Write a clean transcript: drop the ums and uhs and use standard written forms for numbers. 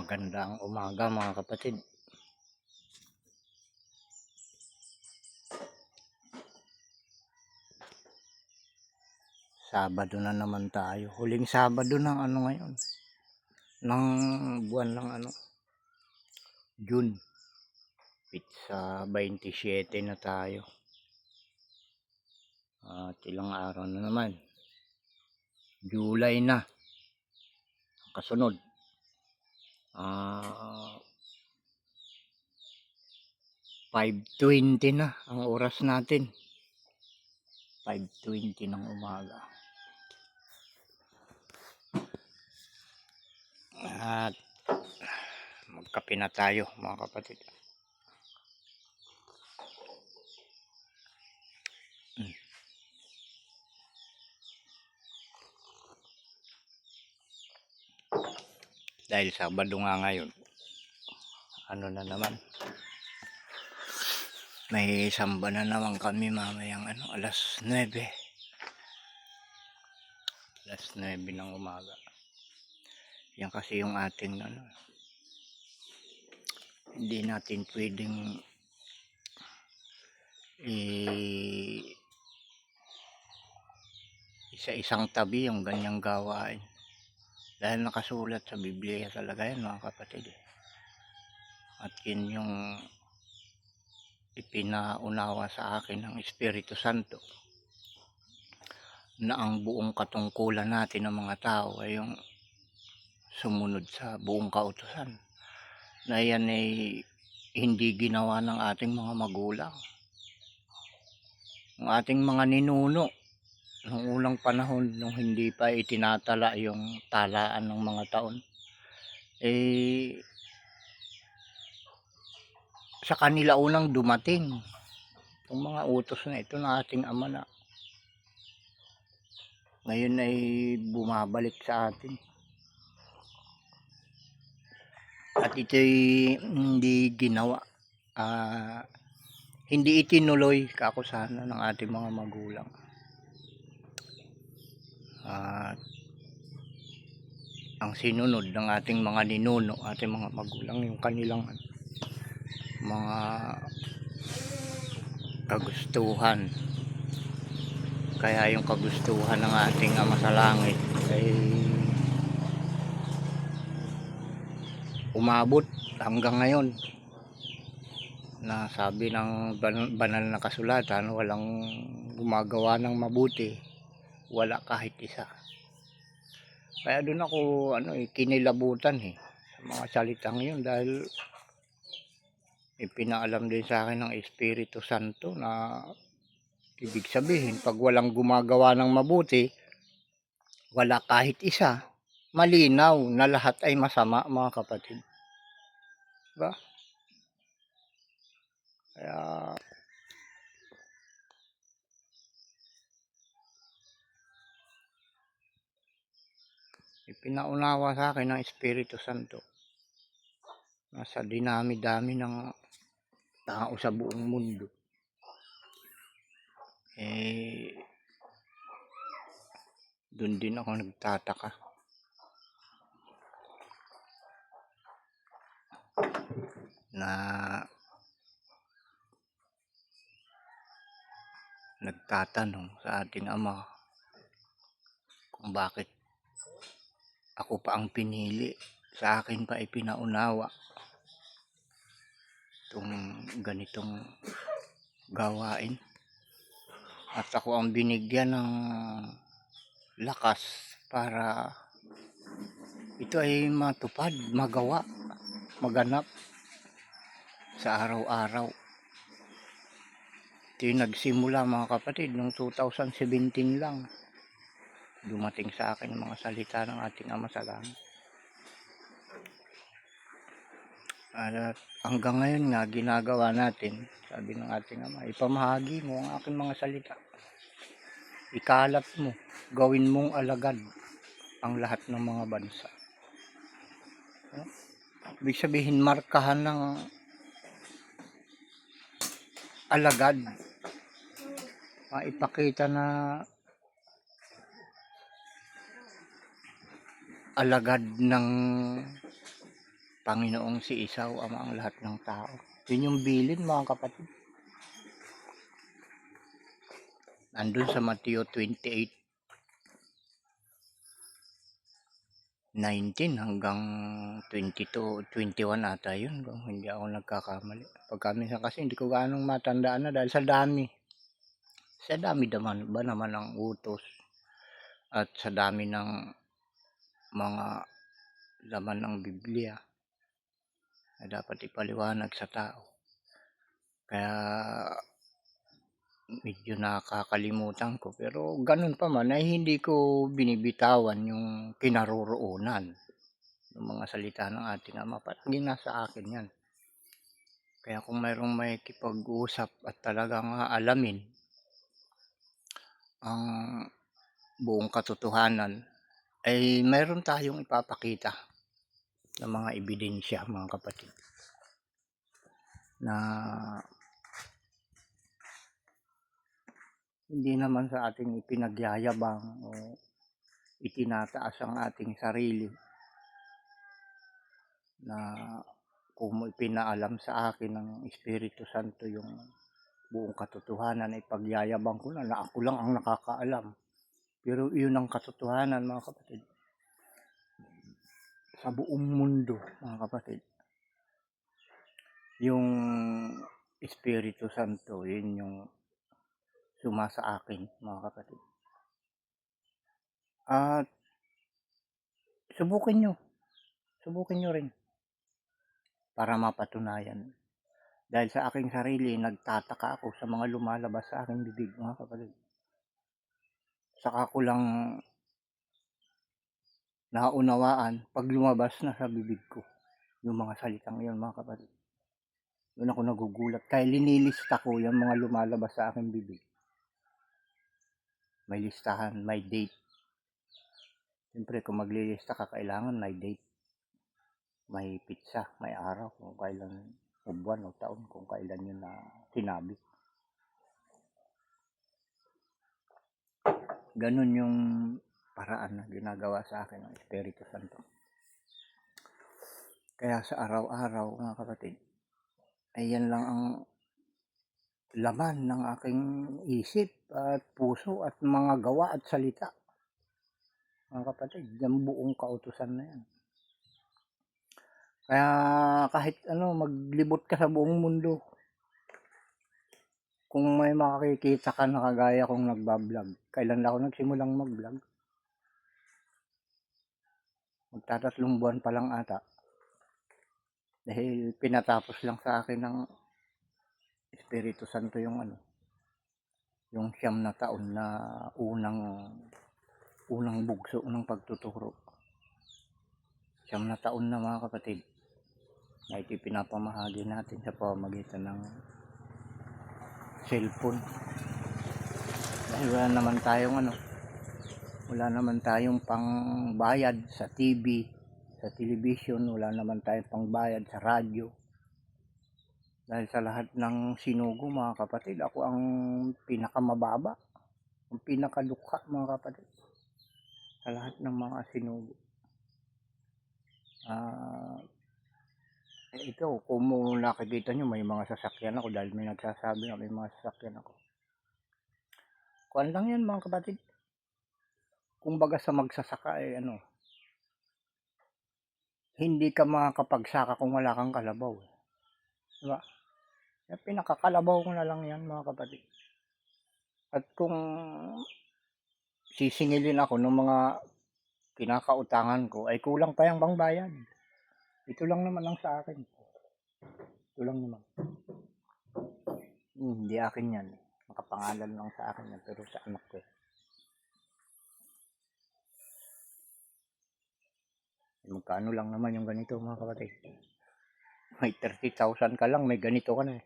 Magandang umaga mga kapatid. Sabado na naman tayo. Huling Sabado ng ngayon. Ng buwan ng June. Sa 27 na tayo. At ilang araw na naman. July na. Kasunod. 5:20 na ang oras natin. 5:20 ng umaga. At magkape na tayo mga kapatid. Dahil Sabado nga ngayon. Ano na naman. May samba na naman kami mamayang alas 9. Alas 9 ng umaga. Yan kasi yung ating hindi natin pwedeng isa-isang tabi yung ganyang gawain. Dahil nakasulat sa Biblia talaga yan mga kapatid. At yun yung ipinaunawa sa akin ng Espiritu Santo na ang buong katungkulan natin ng mga tao ay yung sumunod sa buong kautusan, na yan ay hindi ginawa ng ating mga magulang, ng ating mga ninuno noong unang panahon, nung hindi pa itinatala yung talaan ng mga taon. Sa kanila unang dumating yung mga utos na ito ng ating Ama na ngayon ay bumabalik sa atin. At ito'y hindi ginawa, hindi itinuloy kakusahan ng ating mga magulang. Ang sinunod ng ating mga ninuno, ating mga magulang, yung kanilang mga kagustuhan. Kaya yung kagustuhan ng ating Ama sa Langit ay umabot hanggang ngayon, na sabi ng banal na kasulatan, walang gumagawa ng mabuti, wala kahit isa. Kaya doon ako kinilabutan sa mga salitang yun, dahil ipinaalam din sa akin ng Espiritu Santo na ibig sabihin, pag walang gumagawa ng mabuti, wala kahit isa, malinaw na lahat ay masama mga kapatid. Diba? Kaya ipinaunawa sa akin ng Espiritu Santo na sa dinami-dami ng tao sa buong mundo, doon din ako nagtataka na nagtatanong sa ating Ama kung bakit ako pa ang pinili, sa akin pa ipinaunawa itong ganitong gawain, at ako ang binigyan ng lakas para ito ay matupad, magawa, maganap sa araw-araw. Ito yung nagsimula mga kapatid noong 2017 lang. Dumating sa akin mga salita ng ating Ama sa Langit. At hanggang ngayon nga ginagawa natin. Sabi ng ating Ama, ipamahagi mo ang aking mga salita, ikalat mo, gawin mong alagad ang lahat ng mga bansa. Ibig sabihin, markahan ng alagad, maipakita na alagad ng Panginoong si Isaw, ama ang lahat ng tao. Yun yung bilin, mga kapatid. Nandun sa Mateo 28:19 hanggang 22, 21 ata yun, kung hindi ako nagkakamali. Pagka minsan kasi hindi ko gaanong matandaan na dahil sa dami. Sa dami naman ba naman ang utos at sa dami ng mga laman ng Biblia na dapat ipaliwanag sa tao. Kaya medyo nakakalimutan ko, pero ganun pa man ay hindi ko binibitawan yung kinaroroonan ng mga salita ng ating Ama. Palaging nasa akin yan. Kaya kung mayroong makikipag-usap at talagang aalamin ang buong katotohanan, ay mayroon tayong ipapakita ng mga ebidensya, mga kapatid, na hindi naman sa ating ipinagyayabang o itinataas ang ating sarili na kung mo ipinaalam sa akin ng Espiritu Santo yung buong katotohanan ay pagyayabang ko na ako lang ang nakakaalam. Pero iyon ang katotohanan, mga kapatid. Sa buong mundo, mga kapatid, yung Espiritu Santo, yun yung sumasa akin, mga kapatid. At subukin nyo rin para mapatunayan. Dahil sa aking sarili, nagtataka ako sa mga lumalabas sa aking bibig, mga kapatid. Saka ko lang naunawaan pag lumabas na sa bibig ko yung mga salitang yun, mga kapatid. Doon ako nagugulat. Kaya linilista ko yung mga lumalabas sa aking bibig. May listahan, may date. Siyempre, kung maglilista ka, kailangan may date. May pitsa, may araw, kung kailan, o buwan o taon, kung kailan yun na sinabi. Ganun yung paraan na ginagawa sa akin ng Espiritu Santo. Kaya sa araw-araw, mga kapatid, ay yan lang ang laman ng aking isip at puso at mga gawa at salita. Mga kapatid, yung buong kautusan na yan. Kaya kahit maglibot ka sa buong mundo, kung may makikita ka na kagaya kong nagbablog, kailan ako nagsimulang mag-vlog? Magtatatlong buwan pa lang ata. Dahil pinatapos lang sa akin ng Espiritu Santo yung yung 9 na taon na unang bugso ng pagtuturo. 9 na taon na, mga kapatid, na ipinapamahagi natin sa pamamagitan ng cellphone. Dahil wala naman tayong pangbayad sa TV, sa television, wala naman tayong pangbayad sa radyo. Dahil sa lahat ng sinugo, mga kapatid, ako ang pinakamababa, ang pinakadukha, mga kapatid, sa lahat ng mga sinugo. Ito, kung nakikita nyo, may mga sasakyan ako dahil may nagsasabi na may mga sasakyan ako. Kuwan lang yan, mga kapatid. Kung baga sa magsasaka hindi ka makakapagsaka kung wala kang kalabaw. Diba? Pinakakalabaw ko na lang yan, mga kapatid. At kung sisingilin ako ng mga kinakautangan ko, ay kulang pa yung pangbayad. Ito lang naman ang sa akin. Ito lang naman. Hindi akin yan. Makapangalan lang sa akin yan, pero sa anak ko. Magkano lang naman yung ganito, mga kapatid? May 30,000 ka lang, may ganito ka na eh.